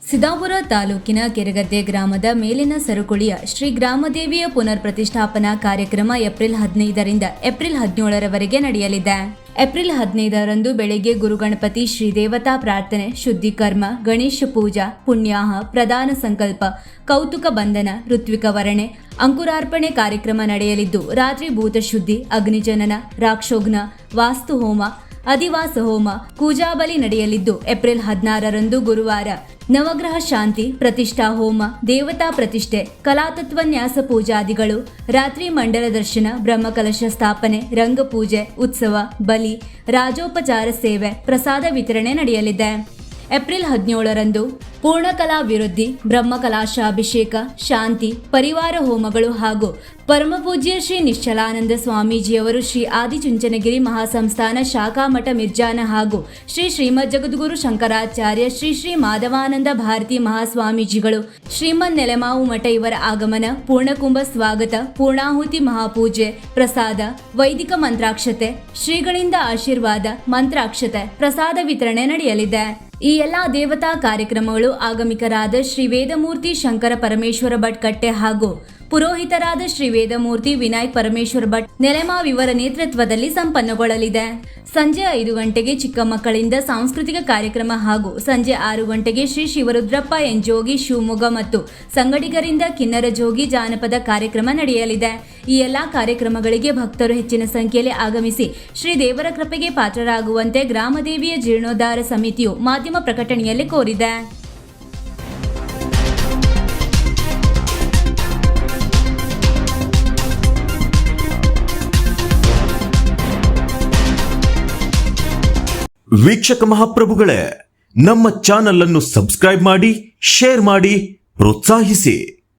ಸಿದ್ದಾಪುರ ತಾಲೂಕಿನ ಕೆರೆಗದ್ದೆ ಗ್ರಾಮದ ಮೇಲಿನ ಸರುಕುಳಿಯ ಶ್ರೀ ಗ್ರಾಮದೇವಿಯ ಪುನರ್ ಪ್ರತಿಷ್ಠಾಪನಾ ಕಾರ್ಯಕ್ರಮ ಏಪ್ರಿಲ್ 15ರಿಂದ ಏಪ್ರಿಲ್ 17ರವರೆಗೆ ನಡೆಯಲಿದೆ. ಏಪ್ರಿಲ್ 15ರಂದು ಬೆಳಗ್ಗೆ ಗುರುಗಣಪತಿ ಶ್ರೀ ದೇವತಾ ಪ್ರಾರ್ಥನೆ, ಶುದ್ಧೀಕರ್ಮ, ಗಣೇಶ ಪೂಜಾ, ಪುಣ್ಯಾಹ, ಪ್ರಧಾನ ಸಂಕಲ್ಪ, ಕೌತುಕ ಬಂಧನ, ಋತ್ವಿಕ ವರಣೆ, ಅಂಕುರಾರ್ಪಣೆ ಕಾರ್ಯಕ್ರಮ ನಡೆಯಲಿದ್ದು, ರಾತ್ರಿ ಭೂತಶುದ್ಧಿ, ಅಗ್ನಿಜನನ, ರಾಕ್ಷೋಘ್ನ, ವಾಸ್ತು ಹೋಮ, ಅಧಿವಾಸ ಹೋಮ, ಪೂಜಾಬಲಿ ನಡೆಯಲಿದ್ದು, ಏಪ್ರಿಲ್ 16ರಂದು ಗುರುವಾರ ನವಗ್ರಹ ಶಾಂತಿ, ಪ್ರತಿಷ್ಠಾ ಹೋಮ, ದೇವತಾ ಪ್ರತಿಷ್ಠೆ, ಕಲಾತತ್ವನ್ಯಾಸ ಪೂಜಾದಿಗಳು, ರಾತ್ರಿ ಮಂಡಲ ದರ್ಶನ, ಬ್ರಹ್ಮಕಲಶ ಸ್ಥಾಪನೆ, ರಂಗಪೂಜೆ, ಉತ್ಸವ, ಬಲಿ, ರಾಜೋಪಚಾರ ಸೇವೆ, ಪ್ರಸಾದ ವಿತರಣೆ ನಡೆಯಲಿದೆ. ಏಪ್ರಿಲ್ 17ರಂದು ಪೂರ್ಣಕಲಾ ವಿರುದ್ಧಿ, ಬ್ರಹ್ಮಕಲಾಶಾಭಿಷೇಕ, ಶಾಂತಿ, ಪರಿವಾರ ಹೋಮಗಳು ಹಾಗೂ ಪರಮಪೂಜ್ಯ ಶ್ರೀ ನಿಶ್ಚಲಾನಂದ ಸ್ವಾಮೀಜಿಯವರು ಶ್ರೀ ಆದಿಚುಂಚನಗಿರಿ ಮಹಾಸಂಸ್ಥಾನ ಶಾಖಾಮಠ ಮಿರ್ಜಾನ ಹಾಗೂ ಶ್ರೀ ಶ್ರೀಮದ್ ಜಗದ್ಗುರು ಶಂಕರಾಚಾರ್ಯ ಶ್ರೀ ಶ್ರೀ ಮಾಧವಾನಂದ ಭಾರತಿ ಮಹಾಸ್ವಾಮೀಜಿಗಳು, ಶ್ರೀಮದ್ ನೆಲಮಾವು ಮಠ ಇವರ ಆಗಮನ, ಪೂರ್ಣಕುಂಭ ಸ್ವಾಗತ, ಪೂರ್ಣಾಹುತಿ ಮಹಾಪೂಜೆ, ಪ್ರಸಾದ, ವೈದಿಕ ಮಂತ್ರಾಕ್ಷತೆ, ಶ್ರೀಗಳಿಂದ ಆಶೀರ್ವಾದ, ಮಂತ್ರಾಕ್ಷತೆ, ಪ್ರಸಾದ ವಿತರಣೆ ನಡೆಯಲಿದೆ. ಈ ಎಲ್ಲಾ ದೇವತಾ ಕಾರ್ಯಕ್ರಮಗಳು ಆಗಮಿಕರಾದ ಶ್ರೀ ವೇದಮೂರ್ತಿ ಶಂಕರ ಪರಮೇಶ್ವರ ಭಟ್ ಕಟ್ಟೆ ಹಾಗೂ ಪುರೋಹಿತರಾದ ಶ್ರೀ ವೇದಮೂರ್ತಿ ವಿನಾಯಕ್ ಪರಮೇಶ್ವರ ಭಟ್ ನೆಲೆಮಾವ್ ಇವರ ನೇತೃತ್ವದಲ್ಲಿ ಸಂಪನ್ನಗೊಳ್ಳಲಿದೆ. ಸಂಜೆ 5 ಗಂಟೆಗೆ ಚಿಕ್ಕ ಮಕ್ಕಳಿಂದ ಸಾಂಸ್ಕೃತಿಕ ಕಾರ್ಯಕ್ರಮ ಹಾಗೂ ಸಂಜೆ 6 ಗಂಟೆಗೆ ಶ್ರೀ ಶಿವರುದ್ರಪ್ಪ ಎನ್ ಜೋಗಿ ಶಿವಮೊಗ್ಗ ಮತ್ತು ಸಂಗಡಿಗರಿಂದ ಕಿನ್ನರ ಜೋಗಿ ಜಾನಪದ ಕಾರ್ಯಕ್ರಮ ನಡೆಯಲಿದೆ. ಈ ಎಲ್ಲಾ ಕಾರ್ಯಕ್ರಮಗಳಿಗೆ ಭಕ್ತರು ಹೆಚ್ಚಿನ ಸಂಖ್ಯೆಯಲ್ಲಿ ಆಗಮಿಸಿ ಶ್ರೀ ದೇವರ ಕೃಪೆಗೆ ಪಾತ್ರರಾಗುವಂತೆ ಗ್ರಾಮದೇವಿಯ ಜೀರ್ಣೋದ್ಧಾರ ಸಮಿತಿಯು ಮಾಧ್ಯಮ ಪ್ರಕಟಣೆಯಲ್ಲಿ ಕೋರಿದೆ. ವೀಕ್ಷಕ ಮಹಾಪ್ರಭುಗಳೇ, ನಮ್ಮ ಚಾನಲ್ ಅನ್ನು ಸಬ್ಸ್ಕ್ರೈಬ್ ಮಾಡಿ, ಶೇರ್ ಮಾಡಿ, ಪ್ರೋತ್ಸಾಹಿಸಿ.